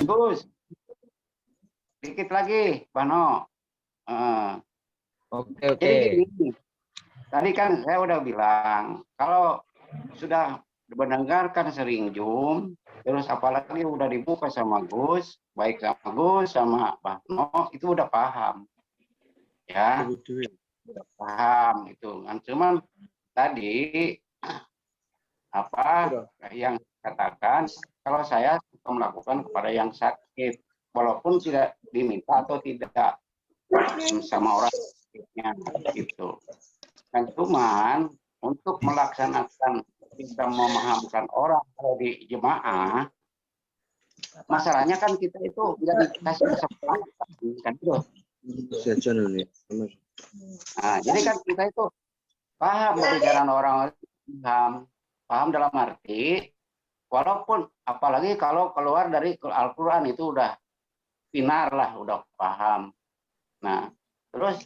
Gus, dikit lagi, Bano. Oke. Jadi gini, tadi kan saya udah bilang, kalau sudah mendengarkan sering Zoom, terus apalagi udah dibuka sama Gus, baik sama Gus, sama Bano, itu udah paham. Ya, udah paham itu kan. Cuman tadi apa yang katakan, kalau saya suka melakukan kepada yang sakit, walaupun tidak diminta atau tidak sama orang sakitnya gitu. Dan cuman untuk melaksanakan, kita memahamkan orang kalau di jemaah, masalahnya kan kita itu nggak dikasih kesempatan kan itu. Nah, jadi kan kita itu paham pembicaraan orang, paham dalam arti, walaupun apalagi kalau keluar dari Al-Quran itu udah pinar lah, udah paham. Nah, terus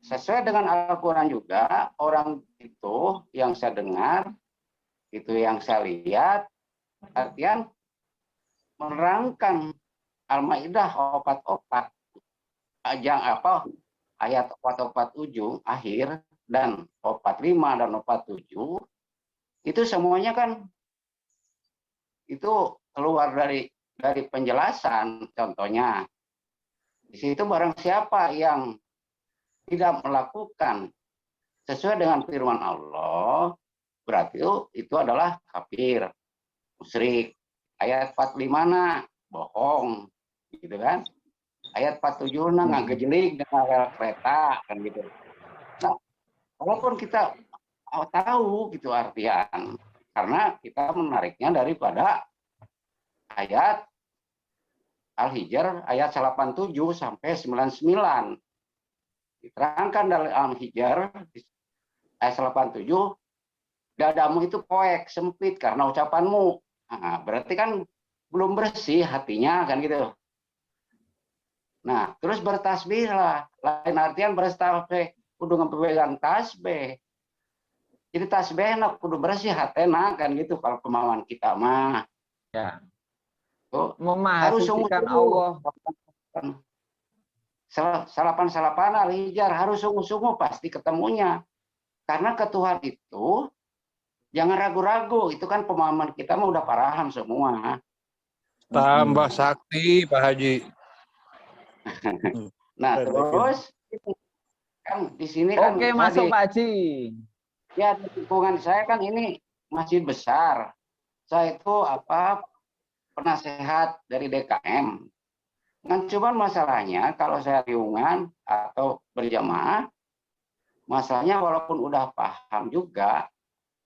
sesuai dengan Al-Quran juga, orang itu yang saya dengar, itu yang saya lihat, artian menerangkan Al-Maidah opat-opat, ayat 447 akhir dan 45 dan 47 itu semuanya kan itu keluar dari penjelasan. Contohnya di situ barang siapa yang tidak melakukan sesuai dengan firman Allah, berarti itu adalah kafir, musyrik. Ayat 45 bohong, gitu kan? Ayat 47 nggak gejelik dengan rel kereta kan gitu. Nah, walaupun kita tahu gitu artian, karena kita menariknya daripada ayat Al-Hijr ayat 87 sampai 99. Diterangkan dalam Al-Hijr ayat 87, dadamu itu poek, sempit karena ucapanmu. Nah, berarti kan belum bersih hatinya kan gitu. Nah, terus bertasbih lah. Lain artian bertasbih kudu ngepegang tasbih. Jadi tasbih nak kudu bersih hatena kan gitu kalau kemauan kita mah. Ya. Tuh, Harus sungguh-sungguh Allah. Salapan Al-Hijr harus sungguh-sungguh pasti ketemunya. Karena ke Tuhan itu jangan ragu-ragu, itu kan pemahaman kita mah udah paham semua. Tambah sakti Pak Haji. Nah, terus kan di sini kan oke, masuk Pak Haji. Ya, di lingkungan saya kan ini masjid besar. Saya itu penasehat dari DKM. Nah, cuman masalahnya kalau saya riungan atau berjamaah, masalahnya walaupun udah paham juga,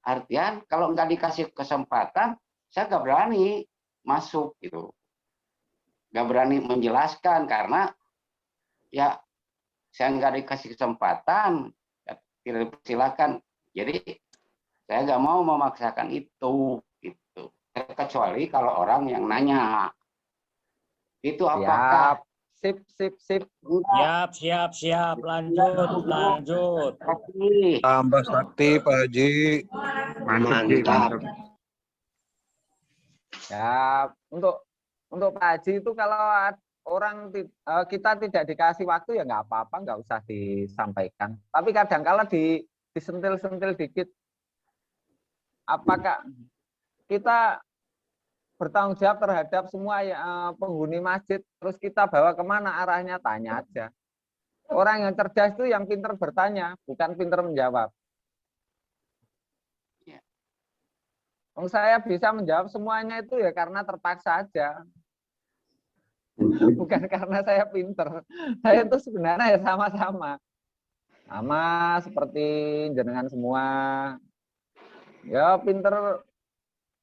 artian kalau nggak dikasih kesempatan, saya nggak berani masuk gitu. Nggak berani menjelaskan karena ya saya nggak dikasih kesempatan, ya, tidak dipersilakan. Jadi saya nggak mau memaksakan itu, gitu. Kecuali kalau orang yang nanya, itu apakah? Sip. Siap. Lanjut. Tambah sakti Pak Haji. Mantap. Ya, untuk Pak Haji itu kalau orang kita tidak dikasih waktu ya nggak apa-apa, nggak usah disampaikan. Tapi kadang-kala disentil-sentil dikit. Apakah kita bertanggung jawab terhadap semua penghuni masjid, terus kita bawa kemana arahnya, tanya aja. Orang yang cerdas itu yang pintar bertanya, bukan pintar menjawab. Saya bisa menjawab semuanya itu ya karena terpaksa aja. Bukan karena saya pintar. Saya itu sebenarnya ya sama-sama. Sama seperti jenengan semua. Ya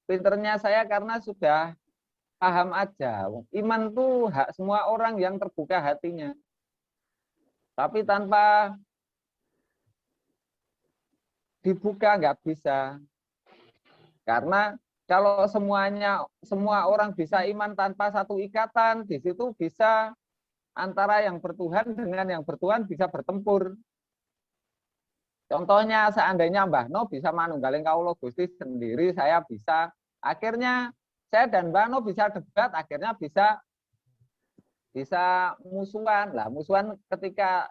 pinternya saya karena sudah paham aja. Iman tuh hak semua orang yang terbuka hatinya. Tapi tanpa dibuka nggak bisa. Karena kalau semua orang bisa iman tanpa satu ikatan, di situ bisa antara yang bertuhan dengan yang bertuhan bisa bertempur. Contohnya seandainya Mbah No bisa manunggaling kawula Gusti sendiri, saya bisa. Akhirnya saya dan Mbah No bisa debat, akhirnya bisa bisa musuhan. Lah, musuhan ketika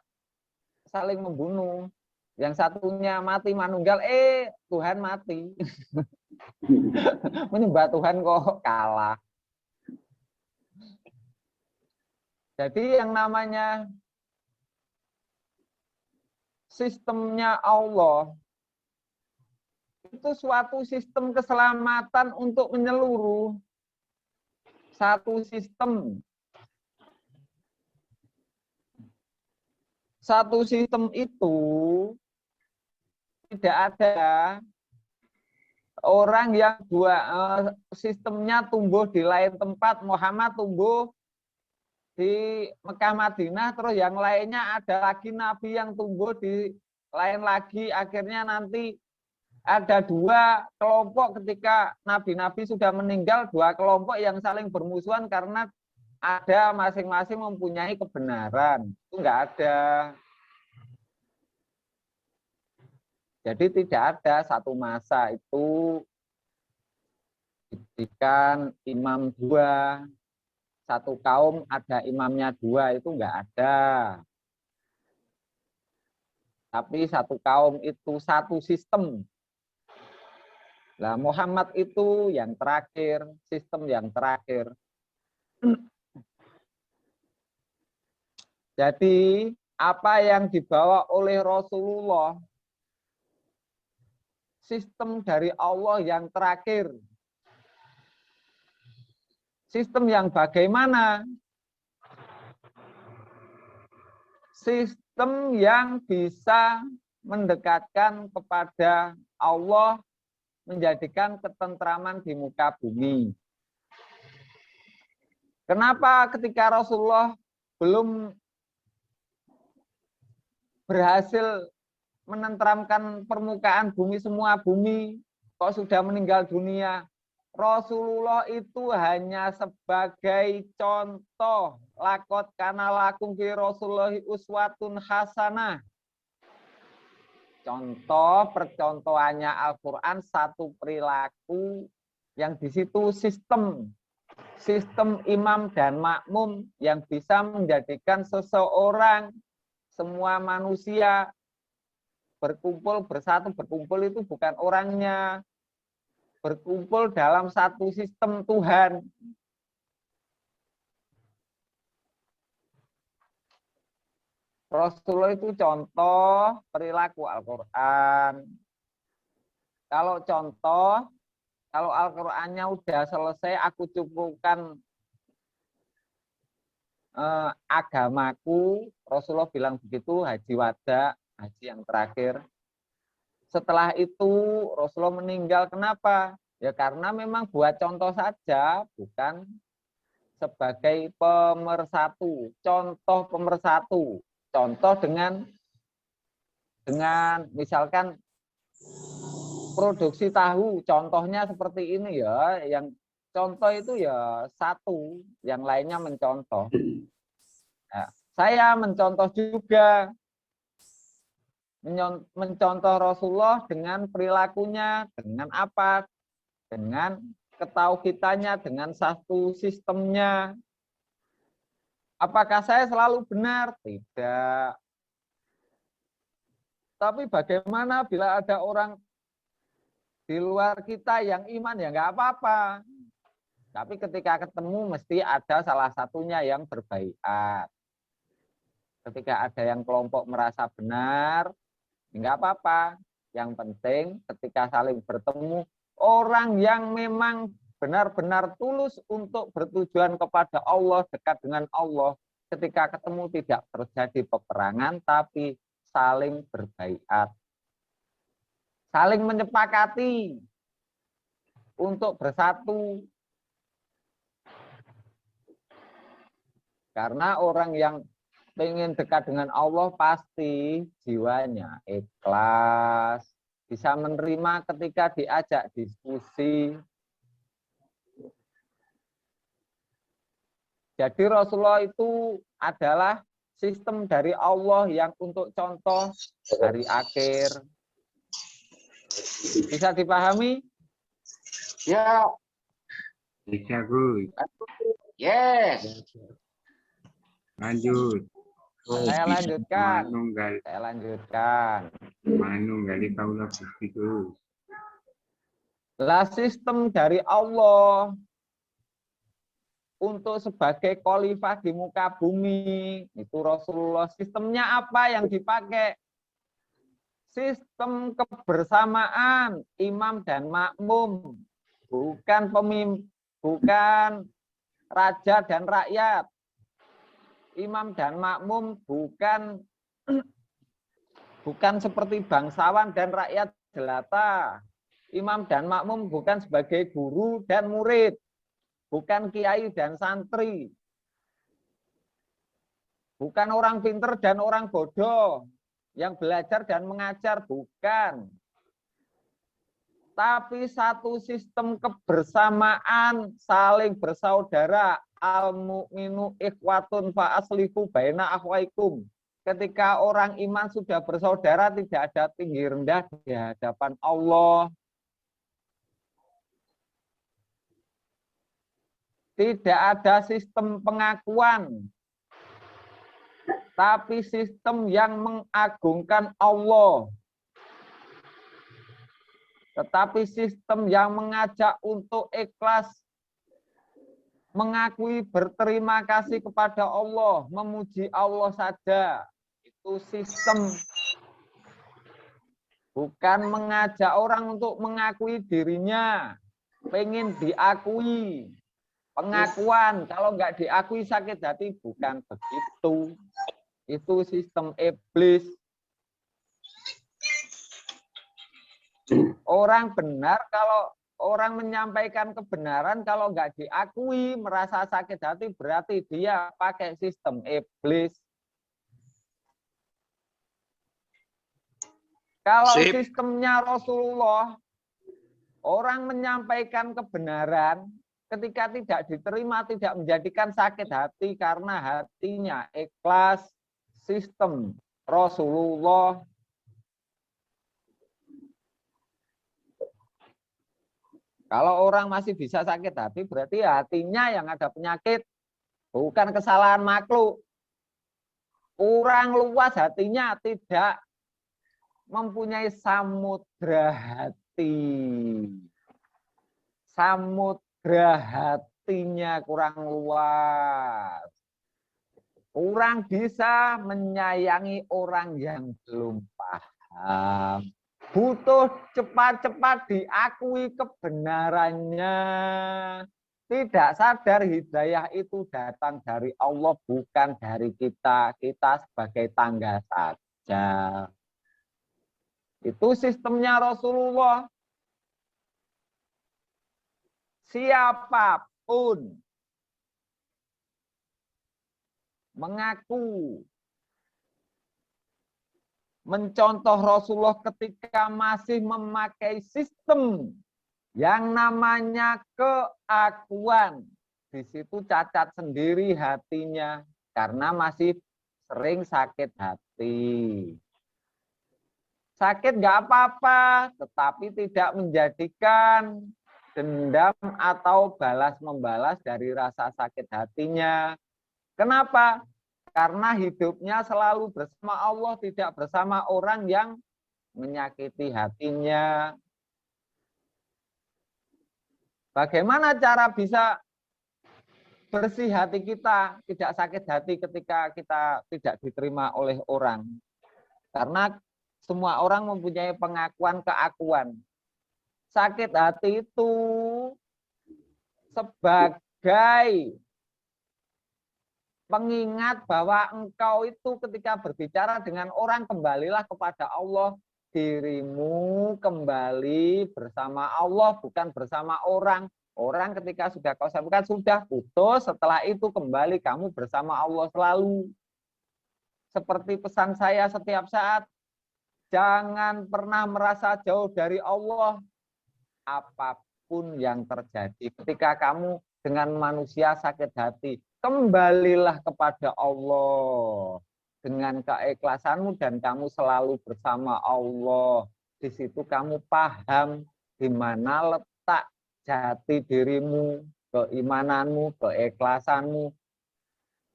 saling membunuh. Yang satunya mati manunggal, Tuhan mati. Menyembah Tuhan kok kalah. Jadi yang namanya sistemnya Allah itu suatu sistem keselamatan untuk menyeluruh. Satu sistem. Satu sistem itu tidak ada orang yang sistemnya tumbuh di lain tempat. Muhammad tumbuh di Mekah Madinah, terus yang lainnya ada lagi nabi yang tumbuh di lain lagi. Akhirnya nanti ada dua kelompok ketika nabi-nabi sudah meninggal, dua kelompok yang saling bermusuhan karena ada masing-masing mempunyai kebenaran. Itu enggak ada. Jadi tidak ada satu masa itu dijadikan imam dua, satu kaum ada imamnya dua, itu enggak ada. Tapi satu kaum itu satu sistem. Lah Muhammad itu yang terakhir, sistem yang terakhir. Jadi apa yang dibawa oleh Rasulullah, sistem dari Allah yang terakhir. Sistem yang bagaimana? Sistem yang bisa mendekatkan kepada Allah, menjadikan ketentraman di muka bumi. Kenapa ketika Rasulullah belum berhasil menenteramkan permukaan bumi, semua bumi, kok sudah meninggal dunia? Rasulullah itu hanya sebagai contoh. Lakot kana lakum fi Rasulillahi uswatun hasanah. Contoh percontohannya Al-Quran, satu perilaku yang di situ sistem imam dan makmum yang bisa menjadikan seseorang, semua manusia berkumpul bersatu. Berkumpul itu bukan orangnya, berkumpul dalam satu sistem Tuhan. Rasulullah itu contoh perilaku Al-Quran. Kalau contoh, kalau Al-Qurannya udah selesai, aku cukupkan agamaku. Rasulullah bilang begitu, haji wada, haji yang terakhir. Setelah itu Rasulullah meninggal. Kenapa? Ya karena memang buat contoh saja, bukan sebagai pemersatu. Contoh pemersatu. Contoh dengan misalkan produksi tahu, contohnya seperti ini ya. Yang contoh itu ya satu, yang lainnya mencontoh. Nah, saya mencontoh juga. Mencontoh Rasulullah dengan perilakunya, dengan apa? Dengan ketauhidannya, dengan satu sistemnya. Apakah saya selalu benar? Tidak. Tapi bagaimana bila ada orang di luar kita yang iman, ya nggak apa-apa. Tapi ketika ketemu mesti ada salah satunya yang berbaiat. Ketika ada yang kelompok merasa benar, nggak apa-apa. Yang penting ketika saling bertemu, orang yang memang benar-benar tulus untuk bertujuan kepada Allah, dekat dengan Allah, ketika ketemu tidak terjadi peperangan, tapi saling berbaiat. Saling menyepakati untuk bersatu. Karena orang yang ingin dekat dengan Allah pasti jiwanya ikhlas, bisa menerima ketika diajak diskusi. Jadi Rasulullah itu adalah sistem dari Allah yang untuk contoh hari akhir. Bisa dipahami? Ya. Bisa, Gus. Yes. Lanjut. Saya lanjutkan. Manunggal Saya lanjutkan. manunggali kaula Gusti Gus. Lah sistem dari Allah untuk sebagai khalifah di muka bumi itu Rasulullah, sistemnya apa yang dipakai? Sistem kebersamaan imam dan makmum, bukan pemimpin, bukan raja dan rakyat. Imam dan makmum bukan seperti bangsawan dan rakyat jelata. Imam dan makmum bukan sebagai guru dan murid, bukan kiai dan santri, bukan orang pinter dan orang bodoh yang belajar dan mengajar, bukan. Tapi satu sistem kebersamaan, saling bersaudara. Al-mu'minu ikhwatun fa aslihu baina akhwaikum. Ketika orang iman sudah bersaudara, tidak ada tinggi rendah di hadapan Allah. Tidak ada sistem pengakuan, tapi sistem yang mengagungkan Allah. Tetapi sistem yang mengajak untuk ikhlas, mengakui berterima kasih kepada Allah, memuji Allah saja. Itu sistem. Bukan mengajak orang untuk mengakui dirinya, pengen diakui. Pengakuan, kalau nggak diakui sakit hati, bukan begitu. Itu sistem iblis. Orang benar, kalau orang menyampaikan kebenaran, kalau nggak diakui, merasa sakit hati, berarti dia pakai sistem iblis. Kalau sistemnya Rasulullah, orang menyampaikan kebenaran, ketika tidak diterima, tidak menjadikan sakit hati karena hatinya ikhlas. Sistem Rasulullah. Kalau orang masih bisa sakit hati, berarti hatinya yang ada penyakit, bukan kesalahan makhluk. Kurang luas hatinya, tidak mempunyai samudra hati. Samudra hatinya kurang luas. Kurang bisa menyayangi orang yang belum paham. Butuh cepat-cepat diakui kebenarannya. Tidak sadar hidayah itu datang dari Allah, bukan dari kita. Kita sebagai tangga saja. Itu sistemnya Rasulullah. Siapapun mengaku mencontoh Rasulullah ketika masih memakai sistem yang namanya keakuan. Di situ cacat sendiri hatinya karena masih sering sakit hati. Sakit nggak apa-apa, tetapi tidak menjadikan dendam atau balas-membalas dari rasa sakit hatinya. Kenapa? Karena hidupnya selalu bersama Allah, tidak bersama orang yang menyakiti hatinya. Bagaimana cara bisa bersih hati kita, tidak sakit hati ketika kita tidak diterima oleh orang? Karena semua orang mempunyai pengakuan keakuan. Sakit hati itu sebagai pengingat bahwa engkau itu ketika berbicara dengan orang, kembalilah kepada Allah. Dirimu kembali bersama Allah, bukan bersama orang. Orang ketika sudah kau sampaikan, sudah putus, setelah itu kembali kamu bersama Allah selalu. Seperti pesan saya setiap saat, jangan pernah merasa jauh dari Allah. Apapun yang terjadi, ketika kamu dengan manusia sakit hati, kembalilah kepada Allah dengan keikhlasanmu dan kamu selalu bersama Allah. Di situ kamu paham di mana letak jati dirimu, keimananmu, keikhlasanmu.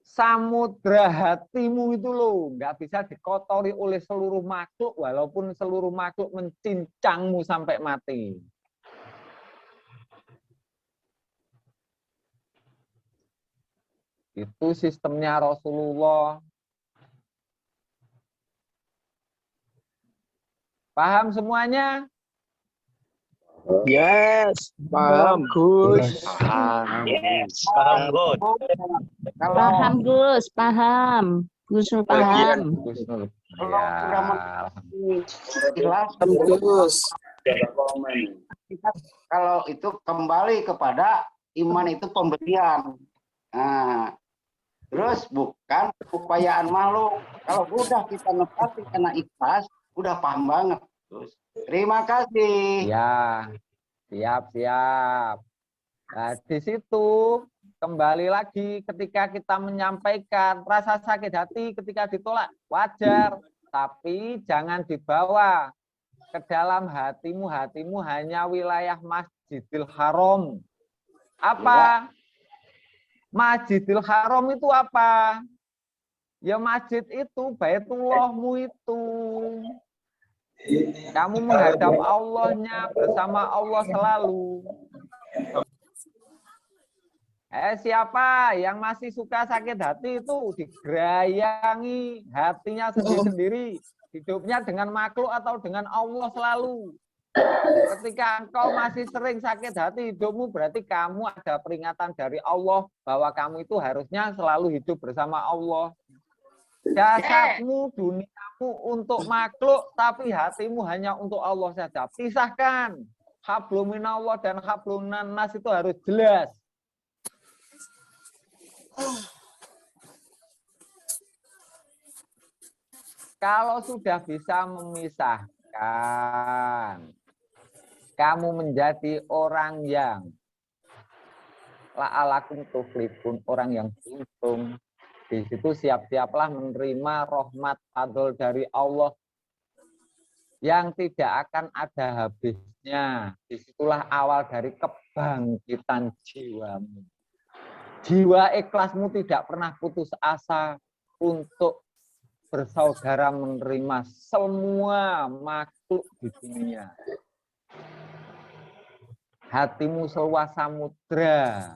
samudra hatimu itu loh, nggak bisa dikotori oleh seluruh makhluk, walaupun seluruh makhluk mencincangmu sampai mati. Itu sistemnya Rasulullah. Paham semuanya? Yes, paham Gus. Paham. Yes, paham good. Kalau Paham Gus, paham. Gus Nur paham. Gusnul. kalau Ya, sudah ikhlas, Gus. kita kalau itu kembali kepada iman itu pemberian. Nah, terus bukan upayaan makhluk. Kalau udah kita nepati karena ikhlas, udah paham banget. Terus, terima kasih. ya, siap. Nah, di situ kembali lagi ketika kita menyampaikan rasa sakit hati ketika ditolak, wajar. Tapi jangan dibawa ke dalam hatimu. Hatimu hanya wilayah Masjidil Haram. Apa? Masjidil Haram itu apa? Ya masjid itu, Baitullahmu itu. Kamu menghadap Allahnya bersama Allah selalu. Siapa yang masih suka sakit hati itu digerayangi hatinya sendiri-sendiri. Hidupnya dengan makhluk atau dengan Allah selalu. Ketika engkau masih sering sakit hati hidupmu, berarti kamu ada peringatan dari Allah bahwa kamu itu harusnya selalu hidup bersama Allah. Jasadmu, duniamu untuk makhluk, tapi hatimu hanya untuk Allah saja. Pisahkan. Hablum minallah dan hablum minannas itu harus jelas. Kalau sudah bisa memisahkan, kamu menjadi orang yang la'alakum tuflihun, orang yang beruntung. Di situ siap-siaplah menerima rahmat fadl dari Allah yang tidak akan ada habisnya. Disitulah awal dari kebangkitan jiwamu. Jiwa ikhlasmu tidak pernah putus asa untuk bersaudara menerima semua makhluk di dunia. Hatimu seluas samudra.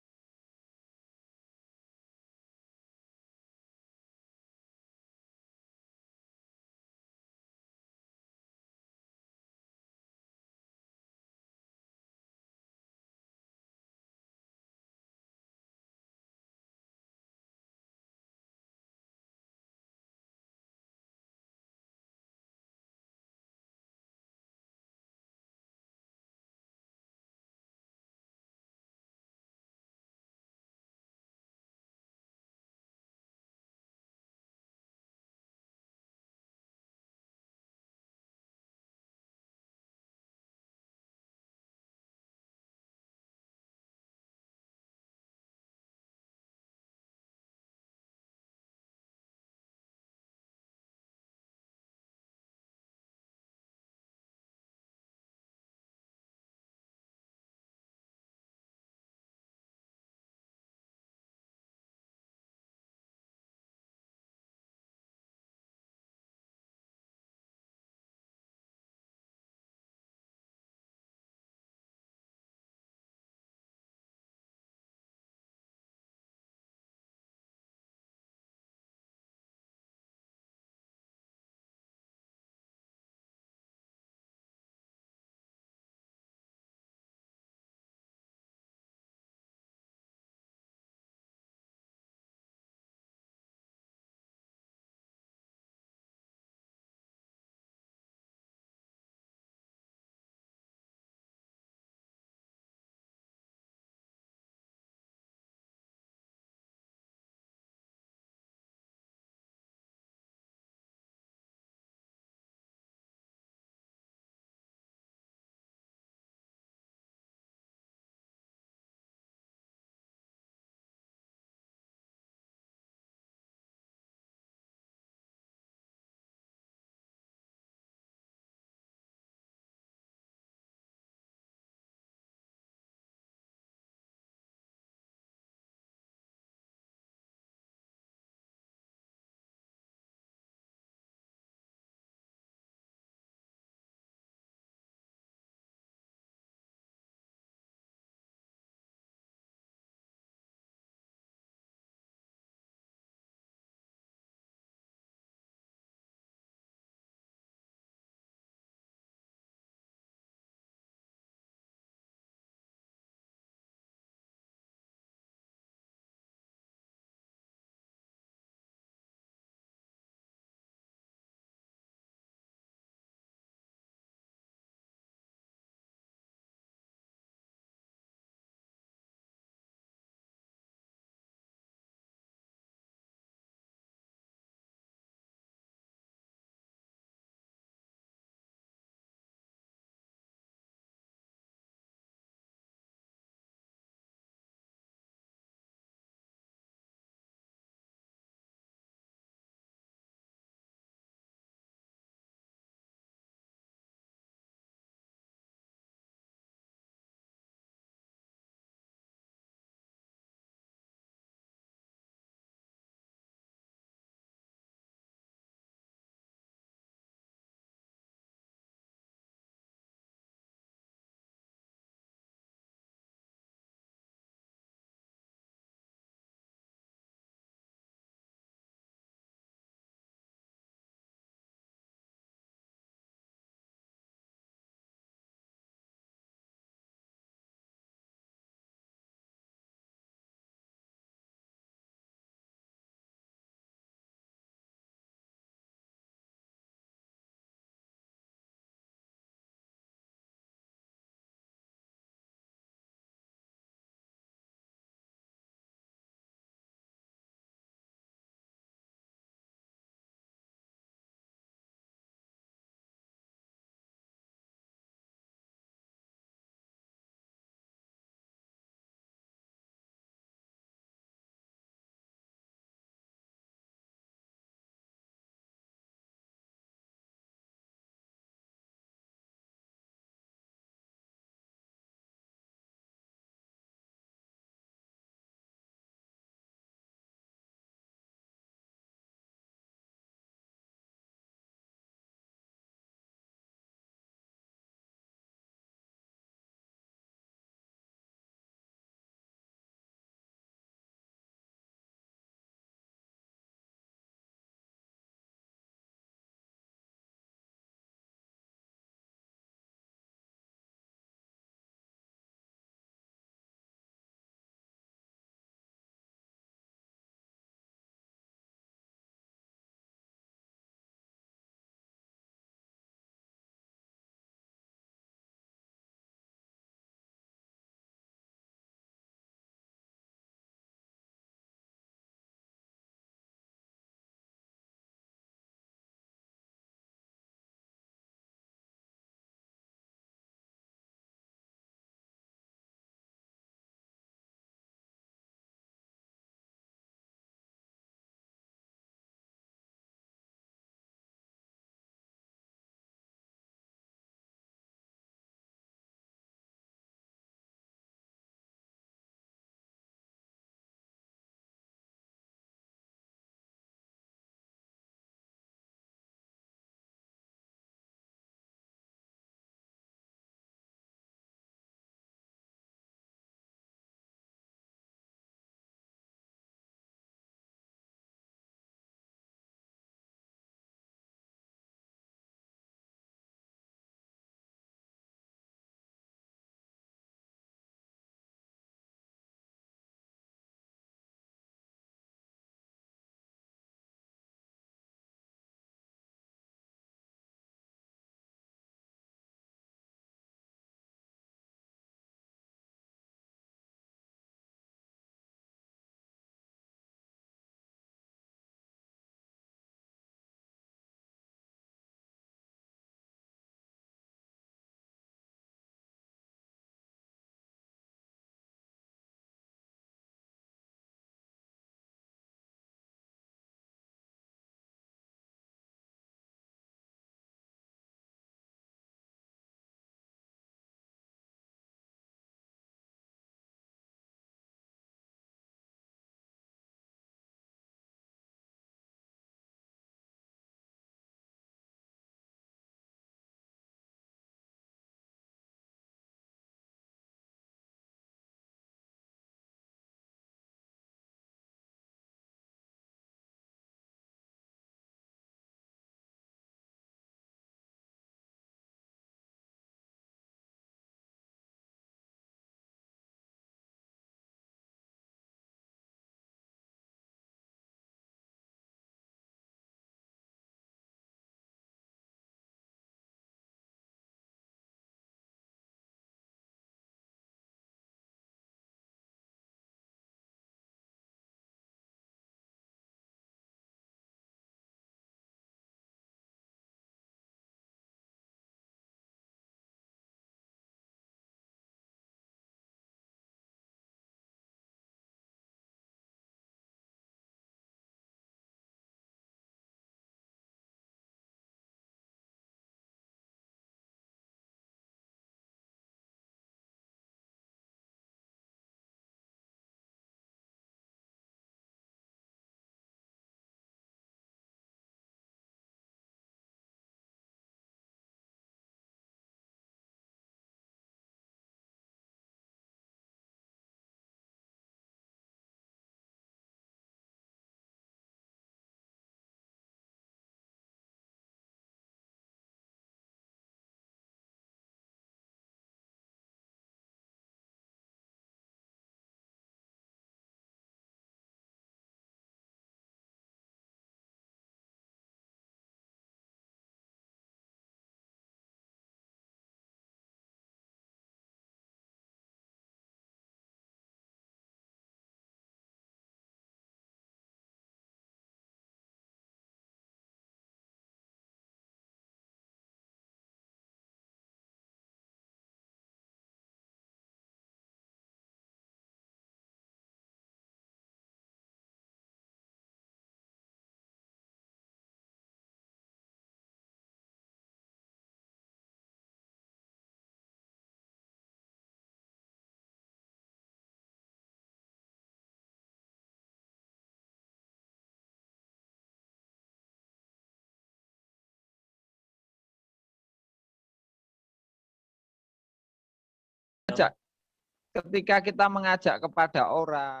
ketika kita mengajak kepada orang